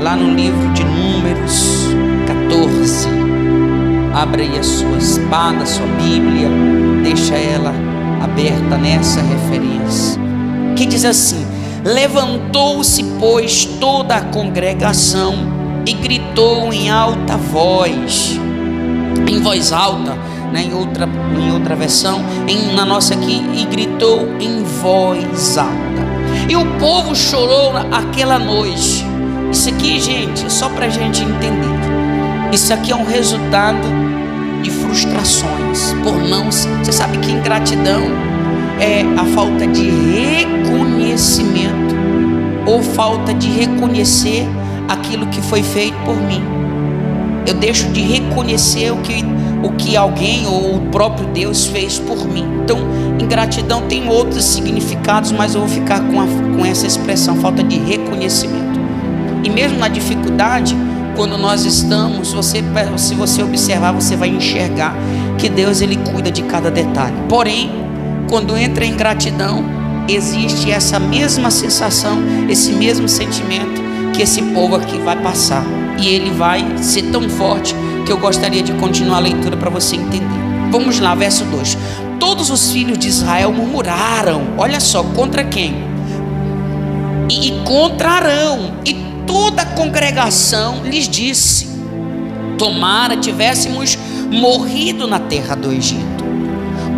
lá no livro de Números 14. Abra aí a sua espada, a sua Bíblia, deixa ela aberta nessa referência, que diz assim: levantou-se, pois, toda a congregação e gritou em alta voz, em voz alta, né? Em outra versão, na nossa aqui, e gritou em voz alta, e o povo chorou aquela noite. Isso aqui, gente, só para a gente entender, isso aqui é um resultado de frustrações por não. Você sabe que ingratidão é a falta de reconhecimento, ou falta de reconhecer aquilo que foi feito por mim. Eu deixo de reconhecer o que alguém ou o próprio Deus fez por mim. Então, ingratidão tem outros significados, mas eu vou ficar com essa expressão, falta de reconhecimento. E mesmo na dificuldade, quando nós estamos, se você observar, você vai enxergar que Deus, ele cuida de cada detalhe. Porém, quando entra em ingratidão, existe essa mesma sensação, esse mesmo sentimento que esse povo aqui vai passar. E ele vai ser tão forte que eu gostaria de continuar a leitura para você entender. Vamos lá, verso 2. Todos os filhos de Israel murmuraram, olha só, contra quem? E contra Arão. E toda a congregação lhes disse: tomara tivéssemos morrido na terra do Egito,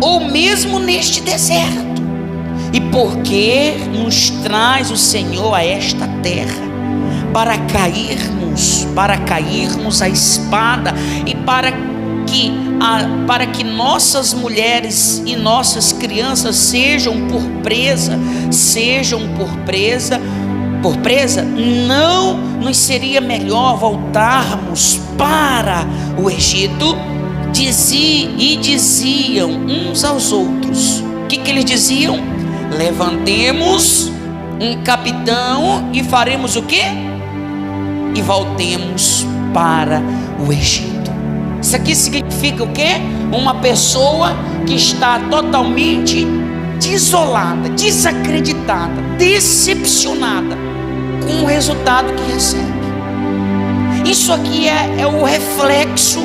ou mesmo neste deserto. E por que nos traz o Senhor a esta terra? Para cairmos a espada, e para que nossas mulheres e nossas crianças sejam por presa, não nos seria melhor voltarmos para o Egito? Diziam uns aos outros. O que eles diziam? Levantemos um capitão e faremos o quê? E voltemos para o Egito. Isso aqui significa o quê? Uma pessoa que está totalmente desolada, desacreditada, decepcionada com o resultado que recebe. Isso aqui é o reflexo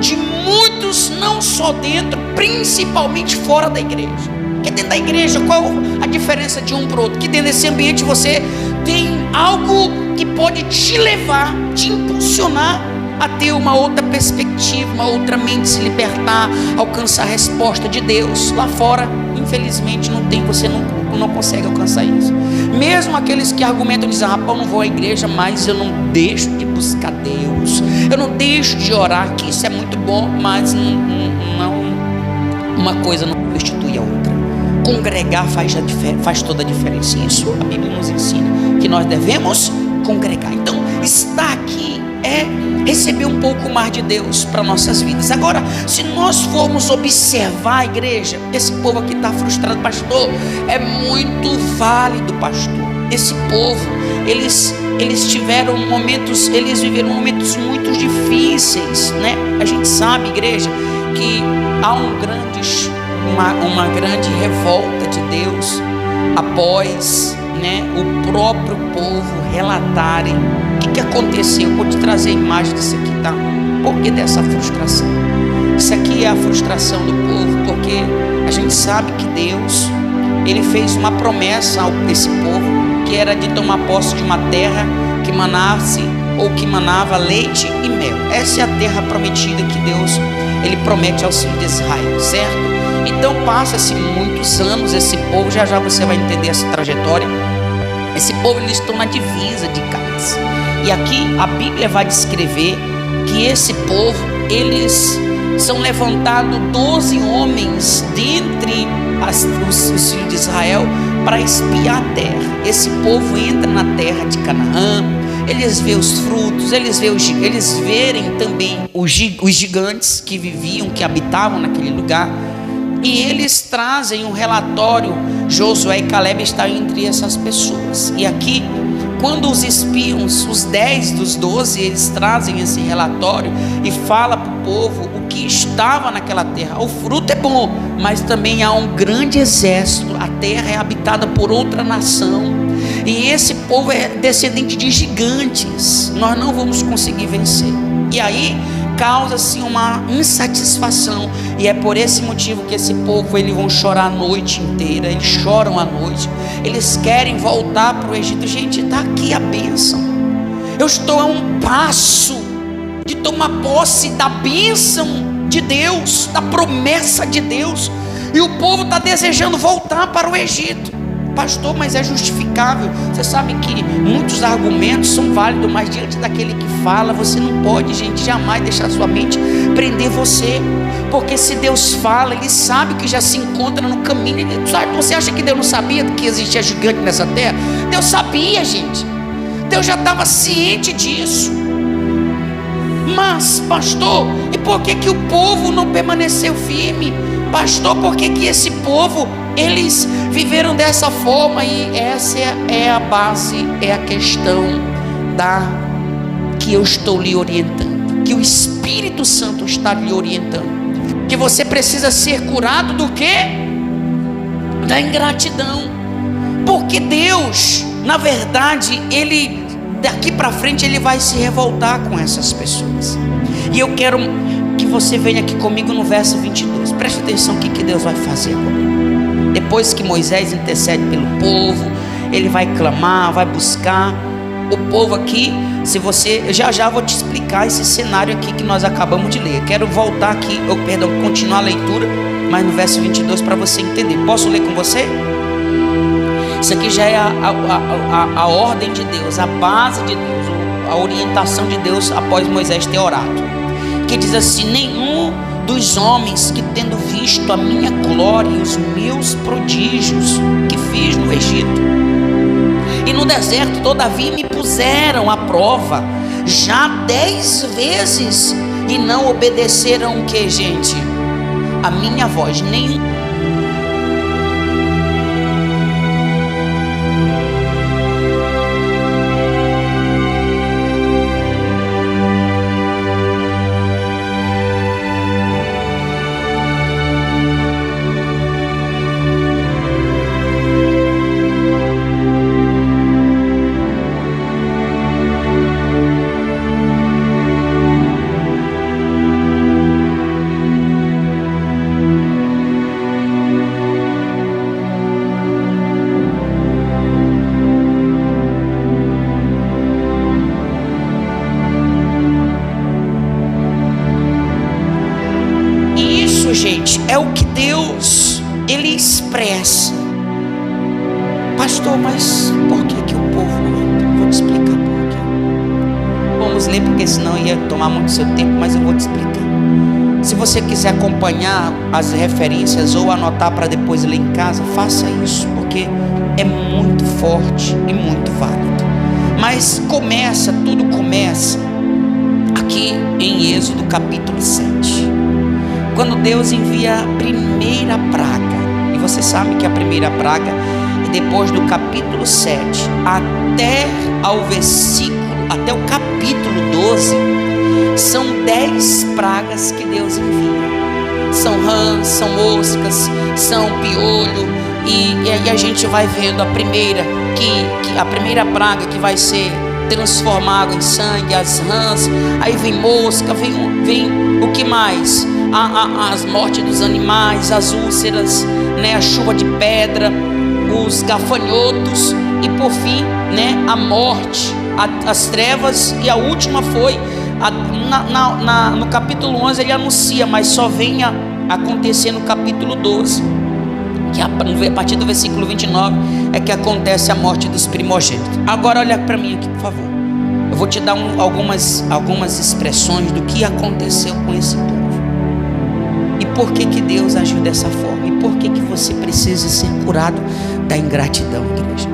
de muitos, não só dentro, principalmente fora da igreja. Porque dentro da igreja, qual a diferença de um para o outro? Que dentro desse ambiente você tem algo que pode te levar, te impulsionar a ter uma outra perspectiva, uma outra mente, se libertar, alcançar a resposta de Deus. Lá fora, infelizmente, não tem, você não consegue alcançar isso. Mesmo aqueles que argumentam, dizem: rapaz, eu não vou à igreja, mas eu não deixo de buscar Deus, eu não deixo de orar, que isso é muito bom, mas não, uma coisa não substitui a outra. Congregar faz toda a diferença. Isso a Bíblia nos ensina, que nós devemos congregar. Então, estar aqui é receber um pouco mais de Deus para nossas vidas. Agora, se nós formos observar a igreja, esse povo aqui está frustrado, pastor, é muito válido, pastor. Esse povo, eles viveram momentos muito difíceis, né? A gente sabe, igreja, que há uma grande revolta de Deus após, né, o próprio povo relatarem o que aconteceu. Eu vou te trazer a imagem disso aqui, tá? Por que dessa frustração? Isso aqui é a frustração do povo, porque a gente sabe que Deus, ele fez uma promessa a esse povo, que era de tomar posse de uma terra que manava leite e mel. Essa é a terra prometida que Deus, ele promete aos filhos de Israel, certo? Então passa-se muitos anos, esse povo, já você vai entender essa trajetória. Esse povo, eles estão na divisa de Cádiz. E aqui a Bíblia vai descrever que esse povo, eles são levantados 12 homens dentre os filhos de Israel para espiar a terra. Esse povo entra na terra de Canaã, eles veem os frutos, eles verem também os gigantes que viviam, que habitavam naquele lugar. E eles trazem um relatório. Josué e Caleb estão entre essas pessoas. E aqui, quando os espiões, os 10 dos 12, eles trazem esse relatório e falam para o povo o que estava naquela terra. O fruto é bom, mas também há um grande exército. A terra é habitada por outra nação. e esse povo é descendente de gigantes, nós não vamos conseguir vencer. E aí causa-se uma insatisfação, e é por esse motivo que esse povo, eles vão chorar a noite inteira, eles choram à noite, eles querem voltar para o Egito. Gente, está aqui a bênção, eu estou a um passo de tomar posse da bênção de Deus, da promessa de Deus, e o povo está desejando voltar para o Egito. Pastor, mas é justificável. Você sabe que muitos argumentos são válidos, mas diante daquele que fala, você não pode, gente, jamais deixar sua mente prender você, porque se Deus fala, Ele sabe que já se encontra no caminho. Ele sabe. Você acha que Deus não sabia que existia gigante nessa terra? Deus sabia, gente. Deus já estava ciente disso. Mas, pastor, e por que o povo não permaneceu firme? Pastor, por que esse povo, eles viveram dessa forma? E essa é a base, é a questão que eu estou lhe orientando, que o Espírito Santo está lhe orientando, que você precisa ser curado do quê? Da ingratidão. Porque Deus, na verdade, Ele daqui para frente, Ele vai se revoltar com essas pessoas. E eu quero que você venha aqui comigo no verso 22. Preste atenção o que Deus vai fazer agora. Depois que Moisés intercede pelo povo, ele vai clamar, vai buscar o povo aqui. Se você, já vou te explicar esse cenário aqui que nós acabamos de ler. Quero voltar aqui, continuar a leitura, mas no verso 22 para você entender. Posso ler com você? Isso aqui já é a ordem de Deus, a base de Deus, a orientação de Deus após Moisés ter orado. Que diz assim: nenhum dos homens que, tendo visto a minha glória e os meus prodígios que fiz no Egito e no deserto, todavia me puseram à prova já 10 vezes e não obedeceram o que, gente? A minha voz. Nenhum. Gente, é o que Deus, Ele expressa. Pastor, mas por que o povo não entra? Vou te explicar por quê. Vamos ler, porque senão ia tomar muito seu tempo, mas eu vou te explicar. Se você quiser acompanhar as referências ou anotar para depois ler em casa, faça isso, porque é muito forte e muito válido. Mas tudo começa aqui em Êxodo capítulo 7. Quando Deus envia a primeira praga, e você sabe que a primeira praga, depois do capítulo 7 até o capítulo 12, são 10 pragas que Deus envia. São rãs, são moscas, são piolho, e aí a gente vai vendo a primeira praga que vai ser transformar água em sangue, as rãs, aí vem mosca, vem o que mais? As mortes dos animais, as úlceras, né? A chuva de pedra, os gafanhotos e por fim, né? A morte, as trevas. E a última foi no capítulo 11 ele anuncia, mas só vem a acontecer no capítulo 12, que a partir do versículo 29 é que acontece a morte dos primogênitos. Agora olha para mim aqui, por favor. Eu vou te dar algumas expressões do que aconteceu com esse povo. E por que Deus agiu dessa forma? E por que você precisa ser curado da ingratidão, igreja?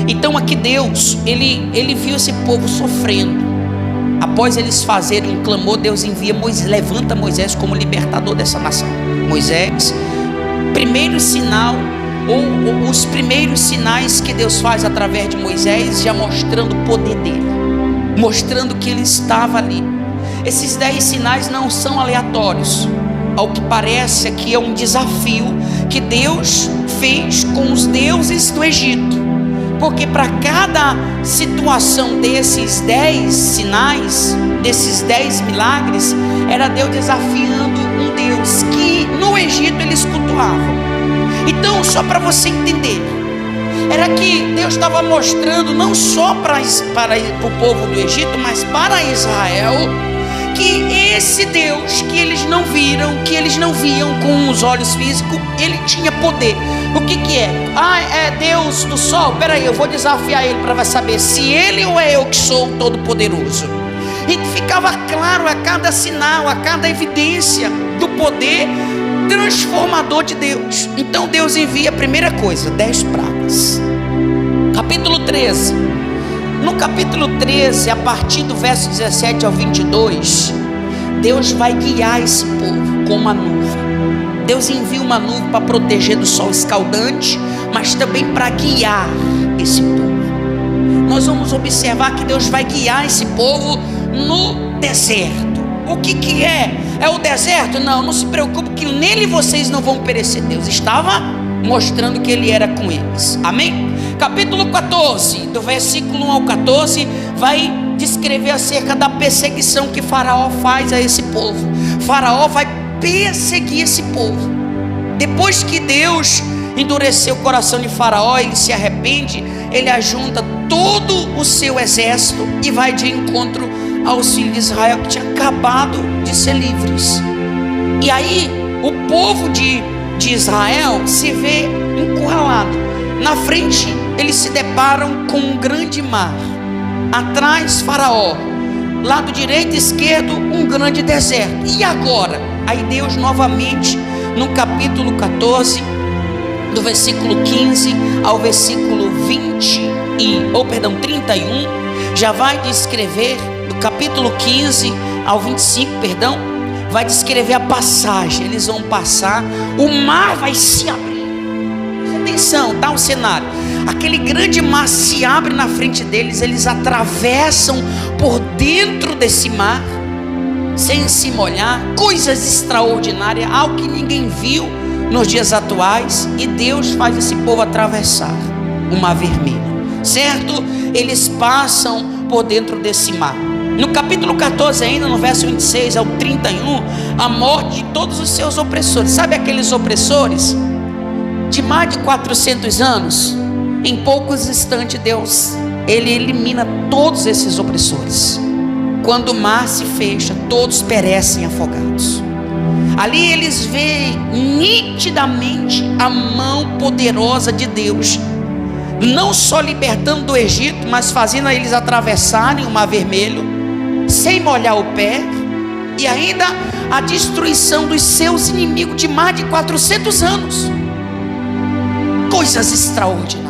Então aqui Deus, ele viu esse povo sofrendo. Após eles fazerem um clamor, Deus envia Moisés, levanta Moisés como libertador dessa nação. Moisés, primeiro sinal, ou os primeiros sinais que Deus faz através de Moisés, já mostrando o poder dele, mostrando que ele estava ali. Esses 10 sinais não são aleatórios. Ao que parece aqui é um desafio que Deus fez com os deuses do Egito, Porque para cada situação desses 10 sinais, desses 10 milagres, era Deus desafiando um Deus que no Egito eles cultuavam. Então, só para você entender, era que Deus estava mostrando não só para o povo do Egito, mas para Israel, que esse Deus que eles não viram, que eles não viam com os olhos físicos, ele tinha poder. O que é? É Deus do sol? Peraí, eu vou desafiar ele para saber se ele ou é eu que sou o Todo-Poderoso. E ficava claro a cada sinal, a cada evidência do poder transformador de Deus. Então Deus envia a primeira coisa, 10 pragas. Capítulo 13. No capítulo 13, a partir do verso 17 ao 22, Deus vai guiar esse povo com uma nuvem. Deus envia uma nuvem para proteger do sol escaldante, mas também para guiar esse povo. Nós vamos observar que Deus vai guiar esse povo no deserto. O que é? É o deserto? Não se preocupe que nele vocês não vão perecer. Deus estava mostrando que ele era com eles. Amém? Capítulo 14, do versículo 1 ao 14, vai descrever acerca da perseguição que Faraó faz a esse povo. Faraó vai perseguir esse povo. Depois que Deus endureceu o coração de Faraó, ele se arrepende, ele ajunta todo o seu exército e vai de encontro aos filhos de Israel que tinham acabado de ser livres. E aí o povo de Israel se vê encurralado. Na frente eles se deparam com um grande mar, atrás Faraó, lado direito e esquerdo um grande deserto. E agora? Aí Deus novamente, no capítulo 14, do versículo 15 ao versículo 31, já vai descrever, do capítulo 15 ao 25, vai descrever a passagem. Eles vão passar, o mar vai se abrir. Atenção, tá o cenário. Aquele grande mar se abre na frente deles, eles atravessam por dentro desse mar, sem se molhar, coisas extraordinárias, algo que ninguém viu nos dias atuais, e Deus faz esse povo atravessar o mar vermelho, certo? Eles passam por dentro desse mar. No capítulo 14 ainda, no verso 26 ao 31, a morte de todos os seus opressores. Sabe aqueles opressores de mais de 400 anos? Em poucos instantes Deus, ele elimina todos esses opressores. Quando o mar se fecha, todos perecem afogados. Ali eles veem nitidamente a mão poderosa de Deus, não só libertando do Egito, mas fazendo eles atravessarem o mar vermelho sem molhar o pé, e ainda a destruição dos seus inimigos de mais de 400 anos. Coisas extraordinárias.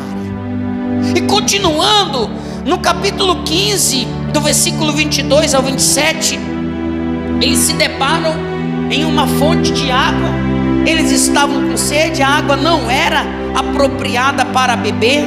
E continuando, no capítulo 15, do versículo 22 ao 27, eles se deparam em uma fonte de água. Eles estavam com sede, a água não era apropriada para beber,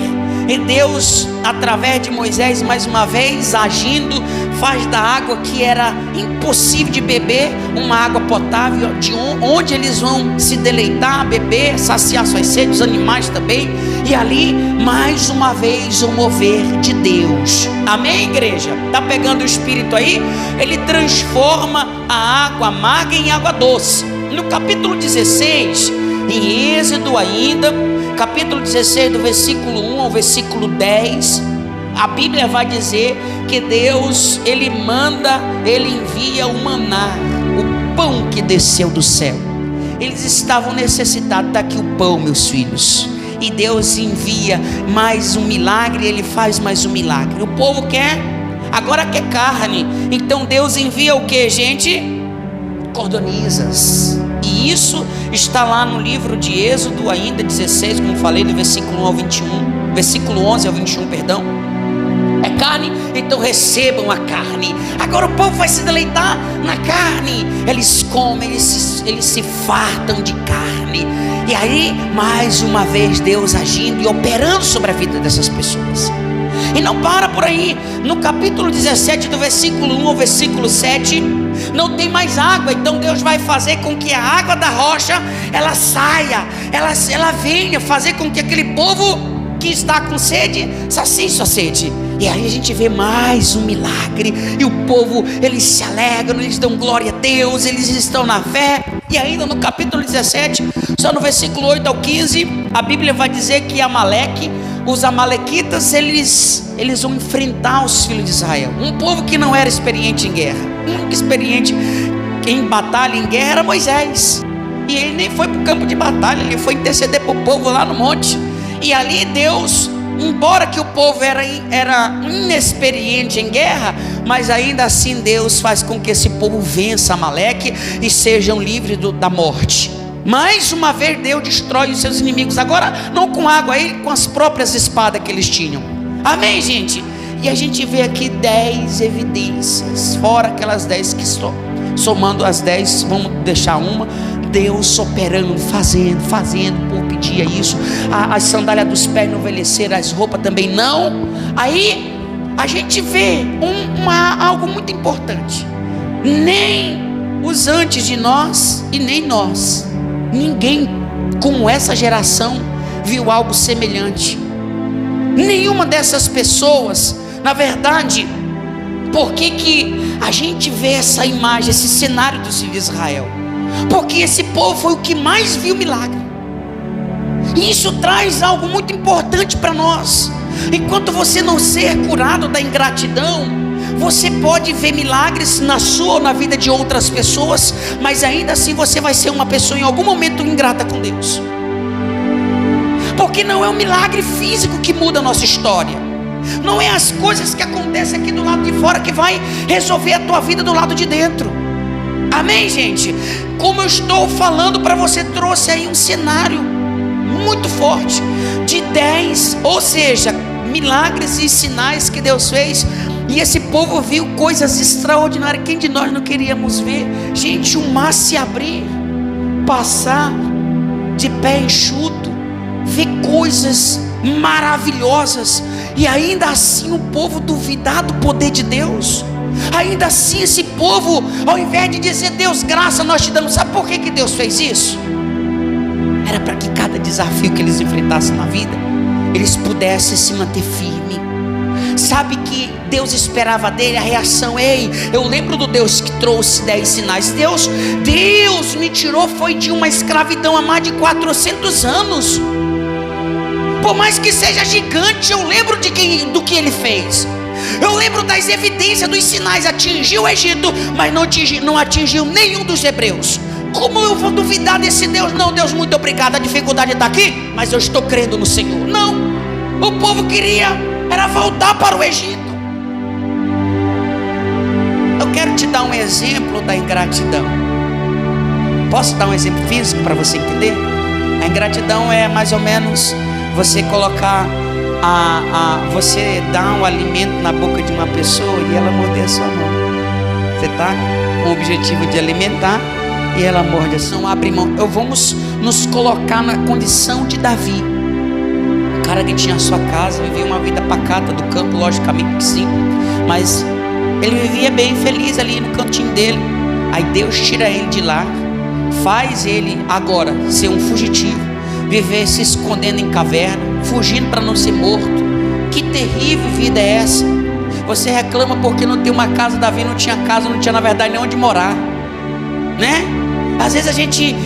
e Deus, através de Moisés, mais uma vez agindo, faz da água que era impossível de beber uma água potável, de onde eles vão se deleitar, beber, saciar suas sedes, os animais também. E ali, mais uma vez, o mover de Deus. Amém, igreja? Está pegando o Espírito aí? Ele transforma a água amarga em água doce. No capítulo 16, em Êxodo ainda, capítulo 16, do versículo 1 ao versículo 10, a Bíblia vai dizer que Deus, ele envia o maná, o pão que desceu do céu. Eles estavam necessitados. Está aqui o pão, meus filhos. E Deus envia mais um milagre, ele faz mais um milagre. O povo agora quer carne. Então Deus envia o que, gente? Cordonizas. E isso está lá no livro de Êxodo ainda 16, como falei, do versículo 1 ao 21, versículo 11 ao 21, é carne, então recebam a carne. Agora o povo vai se deleitar na carne. Eles comem, eles se fartam de carne. E aí, mais uma vez, Deus agindo e operando sobre a vida dessas pessoas. E não para por aí. No capítulo 17, do versículo 1 ao versículo 7, não tem mais água. Então Deus vai fazer com que a água da rocha, ela saia, ela venha fazer com que aquele povo que está com sede, sacie sua sede. E aí a gente vê mais um milagre, e o povo, eles se alegram, eles dão glória a Deus, eles estão na fé. E ainda no capítulo 17, só no versículo 8 ao 15, a Bíblia vai dizer que os amalequitas, eles vão enfrentar os filhos de Israel. Um povo que não era experiente em guerra. O único experiente em batalha, em guerra, era Moisés. E ele nem foi para o campo de batalha, ele foi interceder para o povo lá no monte. E ali Deus, embora que o povo era inexperiente em guerra, mas ainda assim Deus faz com que esse povo vença Amaleque e sejam livres da morte. Mais uma vez Deus destrói os seus inimigos, agora não com água, aí com as próprias espadas que eles tinham. Amém, gente? E a gente vê aqui 10 evidências, fora aquelas 10 que somando as 10, vamos deixar uma. Deus operando, fazendo, por pedir isso. As sandálias dos pés não envelheceram, as roupas também não. Aí a gente vê algo muito importante. Nem os antes de nós e nem nós, ninguém como essa geração viu algo semelhante. Nenhuma dessas pessoas, na verdade, por que a gente vê essa imagem, esse cenário dos filhos de Israel? Porque esse povo foi o que mais viu milagre. E isso traz algo muito importante para nós. Enquanto você não ser curado da ingratidão, você pode ver milagres na sua ou na vida de outras pessoas, mas ainda assim você vai ser uma pessoa em algum momento ingrata com Deus. Porque não é um milagre físico que muda a nossa história. Não é as coisas que acontecem aqui do lado de fora que vai resolver a tua vida do lado de dentro. Amém, gente? Como eu estou falando para você, trouxe aí um cenário muito forte de 10, ou seja, milagres e sinais que Deus fez. E esse povo viu coisas extraordinárias. Quem de nós não queríamos ver? Gente, o mar se abrir, passar de pé enxuto, ver coisas maravilhosas. E ainda assim o povo duvidar do poder de Deus. Ainda assim esse povo, ao invés de dizer Deus, graça nós te damos. Sabe por que Deus fez isso? Era para que cada desafio que eles enfrentassem na vida, eles pudessem se manter firme. Sabe que Deus esperava dele a reação. Ei, eu lembro do Deus que trouxe 10 sinais. Deus me tirou, foi de uma escravidão há mais de 400 anos. Por mais que seja gigante, eu lembro do que ele fez. Eu lembro das evidências, dos sinais. Atingiu o Egito, mas não atingiu nenhum dos hebreus. Como eu vou duvidar desse Deus? Não, Deus, muito obrigado, a dificuldade está aqui, mas eu estou crendo no Senhor. Não, o povo era voltar para o Egito. Eu quero te dar um exemplo da ingratidão. Posso dar um exemplo físico para você entender? A ingratidão é mais ou menos você colocar você dar um alimento na boca de uma pessoa e ela morder a sua mão. Você está com o objetivo de alimentar e ela morde a sua mão, abre mão. Vamos nos colocar na condição de Davi, um cara que tinha a sua casa, vivia uma vida pacata do campo, logicamente que sim, mas ele vivia bem feliz ali no cantinho dele. Aí Deus tira ele de lá, faz ele agora ser um fugitivo, viver se escondendo em caverna, fugindo para não ser morto. Que terrível vida é essa? Você reclama porque não tem uma casa. Davi não tinha casa, não tinha na verdade nem onde morar, né? Às vezes a gente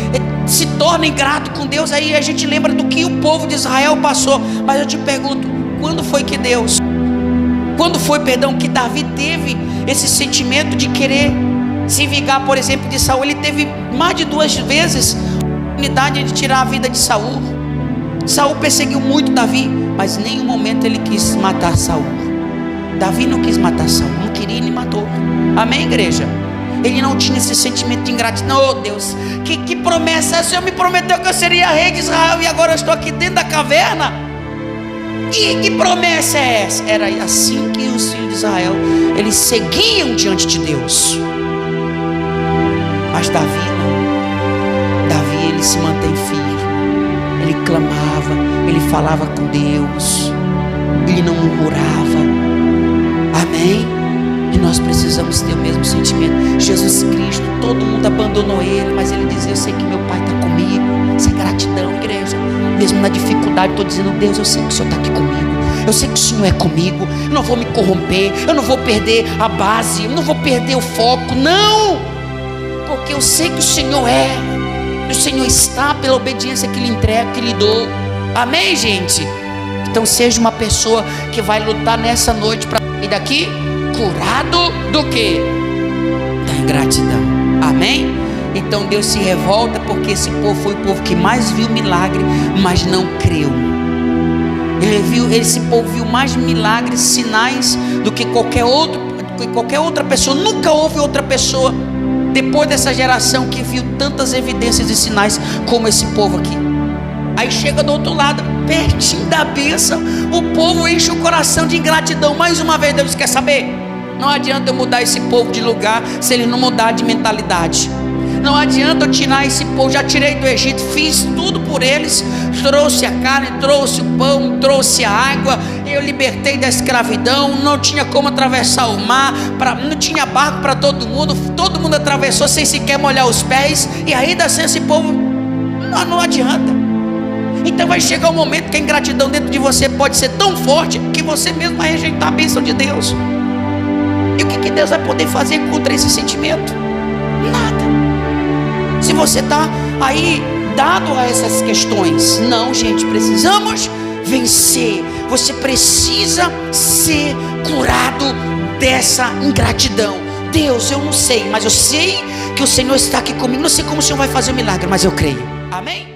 se torna ingrato com Deus, aí a gente lembra do que o povo de Israel passou. Mas eu te pergunto, quando foi que Davi teve esse sentimento de querer se vingar, por exemplo, de Saul? Ele teve mais de 2 vezes a oportunidade de tirar a vida de Saul. Saul perseguiu muito Davi, mas em nenhum momento ele quis matar Saul. Davi não quis matar Saul, não queria e ele matou. Amém, igreja? Ele não tinha esse sentimento de ingratidão. Oh Deus, que promessa é essa? O Senhor me prometeu que eu seria rei de Israel e agora eu estou aqui dentro da caverna. E que promessa é essa? Era assim que os filhos de Israel, eles seguiam diante de Deus. Mas Davi não. Davi, ele se mantém firme. Ele clamava, ele falava com Deus, ele não murmurava. Amém? Em nós precisamos ter o mesmo sentimento. Jesus Cristo, todo mundo abandonou Ele, mas Ele dizia: eu sei que meu Pai está comigo. Isso é gratidão, igreja. Mesmo na dificuldade, estou dizendo: Deus, eu sei que o Senhor está aqui comigo, eu sei que o Senhor é comigo, eu não vou me corromper, eu não vou perder a base, eu não vou perder o foco, não, porque eu sei que o Senhor o Senhor está pela obediência que lhe entrego, que lhe dou. Amém, gente? Então seja uma pessoa que vai lutar nessa noite para sair daqui curado do quê? Da ingratidão. Amém? Então Deus se revolta porque esse povo foi o povo que mais viu milagre, mas não creu. Esse povo viu mais milagres, sinais do que qualquer outra pessoa. Nunca houve outra pessoa depois dessa geração que viu tantas evidências e sinais como esse povo aqui. Aí chega do outro lado, pertinho da bênção, o povo enche o coração de ingratidão. Mais uma vez Deus quer saber: não adianta eu mudar esse povo de lugar se ele não mudar de mentalidade. Não adianta eu tirar esse povo. Já tirei do Egito, fiz tudo por eles, trouxe a carne, trouxe o pão, trouxe a água, eu libertei da escravidão. Não tinha como atravessar o mar, não tinha barco para todo mundo atravessou sem sequer molhar os pés, e ainda assim esse povo não adianta. Então vai chegar um momento que a ingratidão dentro de você pode ser tão forte que você mesmo vai rejeitar a bênção de Deus. E o que Deus vai poder fazer contra esse sentimento? Nada. Se você está aí dado a essas questões, não, gente, precisamos vencer. Você precisa ser curado dessa ingratidão. Deus, eu não sei, mas eu sei que o Senhor está aqui comigo. Não sei como o Senhor vai fazer o milagre, mas eu creio. Amém?